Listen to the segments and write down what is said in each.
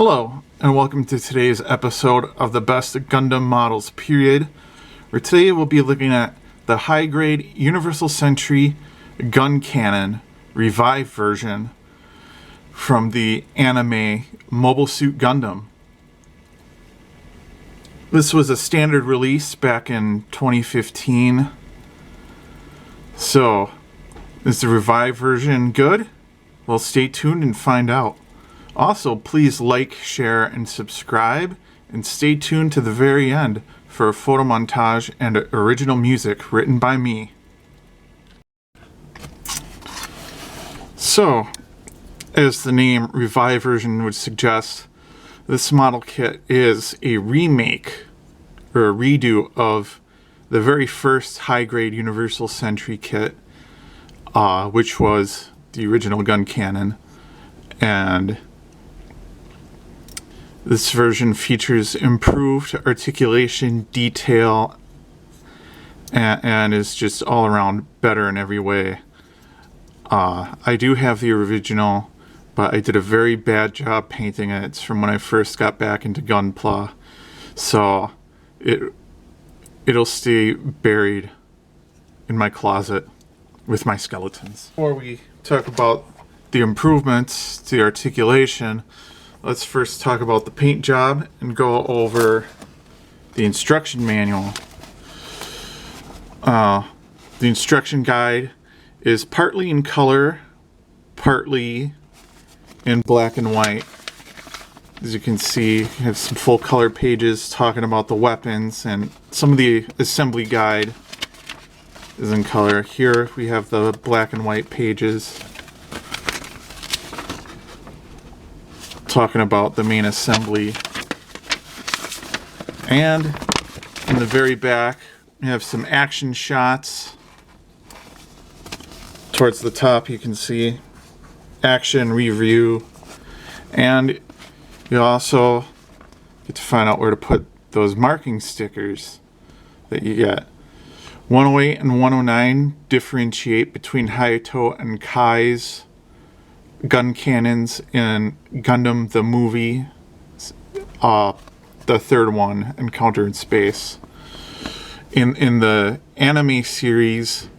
Hello, and welcome to today's episode of the Best Gundam Models period, where today we'll be looking at the high-grade Universal Sentry Guncannon Revive version from the anime Mobile Suit Gundam. This was a standard release back in 2015. So, is the Revive version good? Well, stay tuned and find out. Also, please like, share, and subscribe, and stay tuned to the very end for a photo montage and original music written by me. So, as the name Revive version would suggest, this model kit is a remake or a redo of the very first high-grade Universal Sentry kit, which was the original Guncannon, and this version features improved articulation, detail, and is just all around better in every way. I do have the original, but I did a very bad job painting it. It's from when I first got back into Gunpla, so it'll stay buried in my closet with my skeletons. Before we talk about the improvements to the articulation, let's first talk about the paint job and go over the instruction manual. The instruction guide is partly in color, partly in black and white. As you can see, you have some full color pages talking about the weapons, and some of the assembly guide is in color. Here we have the black and white pages talking about the main assembly. And in the very back, we have some action shots. Towards the top, you can see action review, and you also get to find out where to put those marking stickers that you get. 108 and 109 differentiate between Hayato and Kai's Guncannons in Gundam the movie, the third one, Encounter in Space. In the anime series,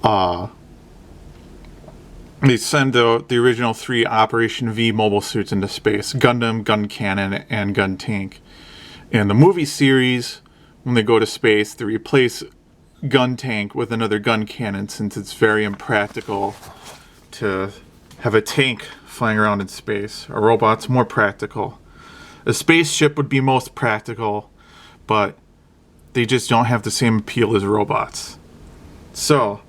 they send the original three Operation V mobile suits into space: Gundam, Guncannon, and Guntank. In the movie series, when they go to space, they replace Guntank with another Guncannon, since it's very impractical to have a tank flying around in space. A robot's more practical. A spaceship would be most practical, but they just don't have the same appeal as robots. So,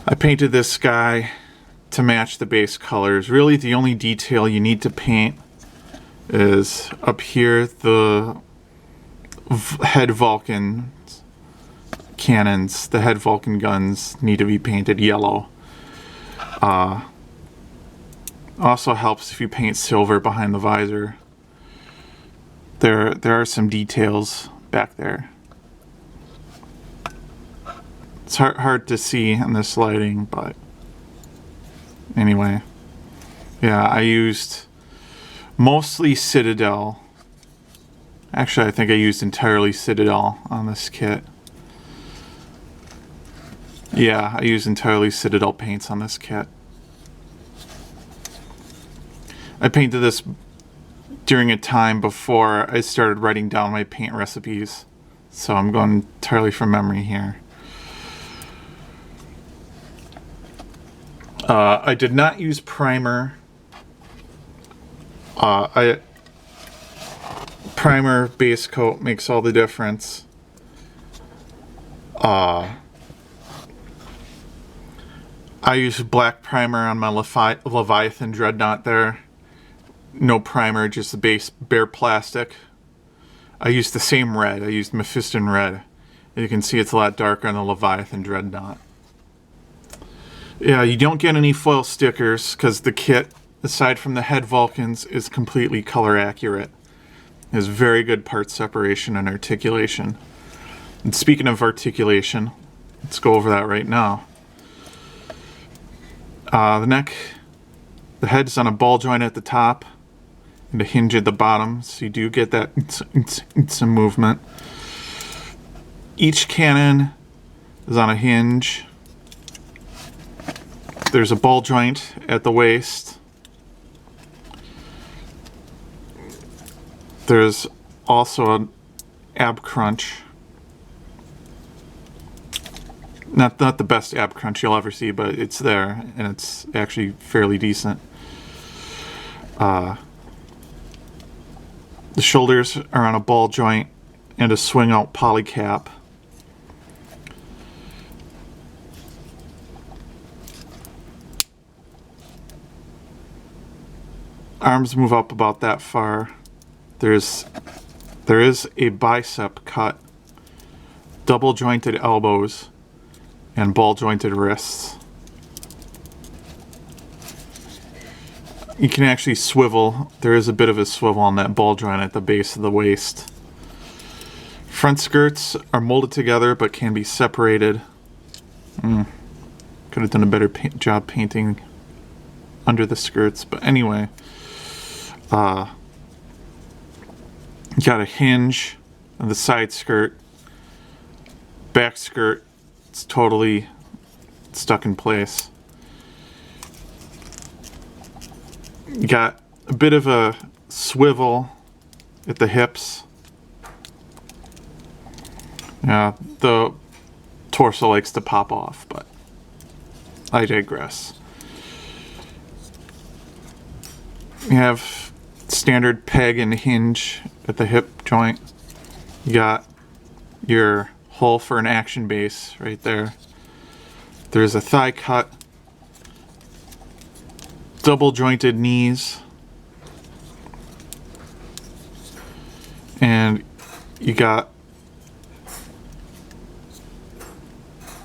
I painted this guy to match the base colors. Really, the only detail you need to paint is up here, the head Vulcan cannons, the head Vulcan guns need to be painted yellow. Also helps if you paint silver behind the visor. There are some details back there. It's hard to see in this lighting, but anyway. Yeah, I used mostly Citadel. Actually, I think I used entirely Citadel on this kit. Yeah, I used entirely Citadel paints on this kit. I painted this during a time before I started writing down my paint recipes, so I'm going entirely from memory here. I did not use primer. Primer base coat makes all the difference. I used black primer on my Leviathan Dreadnought there. No primer, just the base bare plastic. I used the same red. I used Mephiston Red. As you can see, it's a lot darker on the Leviathan Dreadnought. Yeah, you don't get any foil stickers because the kit, aside from the head Vulcans, is completely color accurate. It has very good part separation and articulation. And speaking of articulation, let's go over that right now. The neck The head's on a ball joint at the top and a hinge at the bottom, so you do get that some movement. Each cannon is on a hinge. There's a ball joint at the waist. There's also an ab crunch. Not the best ab crunch you'll ever see, but it's there, and it's actually fairly decent. The shoulders are on a ball joint and a swing out polycap. Arms move up about that far. There is a bicep cut, double jointed elbows, and ball jointed wrists. You can actually swivel. There is a bit of a swivel on that ball joint at the base of the waist. Front skirts are molded together but can be separated. Could have done a better job painting under the skirts, but anyway. You got a hinge on the side skirt. Back skirt, it's totally stuck in place. You got a bit of a swivel at the hips. Yeah, the torso likes to pop off, but I digress. You have standard peg and hinge at the hip joint. You got your hole for an action base right there. There's a thigh cut, double jointed knees, and you got,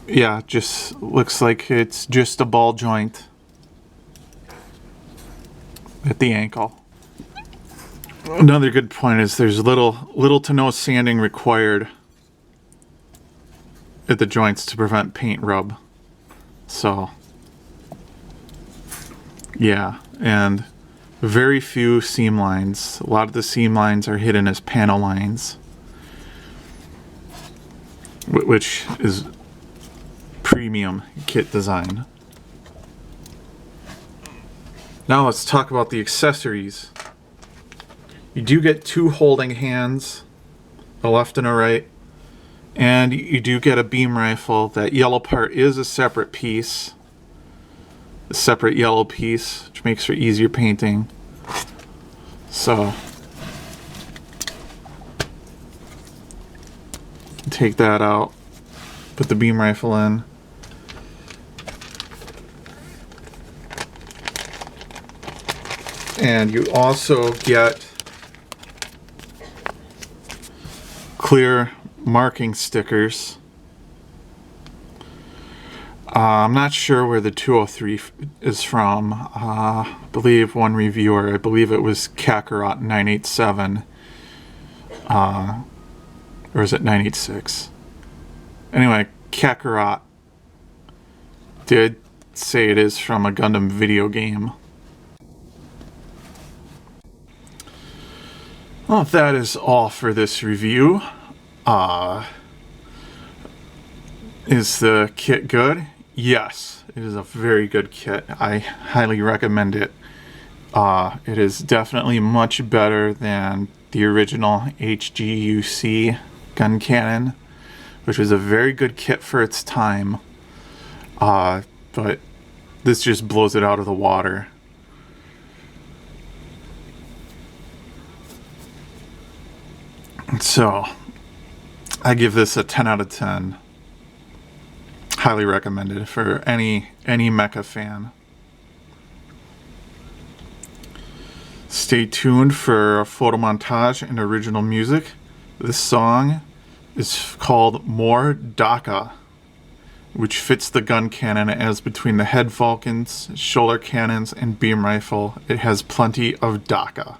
yeah, just looks like it's just a ball joint at the ankle. Another good point is there's little to no sanding required at the joints to prevent paint rub. So yeah, and very few seam lines. A lot of the seam lines are hidden as panel lines, which is premium kit design. Now let's talk about the accessories. You do get two holding hands, a left and a right, and you do get a beam rifle. That yellow part is a separate piece, a separate yellow piece, which makes for easier painting. So take that out, put the beam rifle in. And you also get clear marking stickers. I'm not sure where the 203 is from. I believe one reviewer, I believe it was Kakarot 987. Or is it 986? Anyway, Kakarot did say it is from a Gundam video game. Well, that is all for this review. Is the kit good? Yes, it is a very good kit. I highly recommend it. It is definitely much better than the original HGUC Guncannon, which was a very good kit for its time. But this just blows it out of the water. So, I give this a 10 out of 10. Highly recommended for any mecha fan. Stay tuned for a photo montage and original music. This song is called More Daka, which fits the gun cannon as between the head falcons, shoulder cannons, and beam rifle. It has plenty of Daka.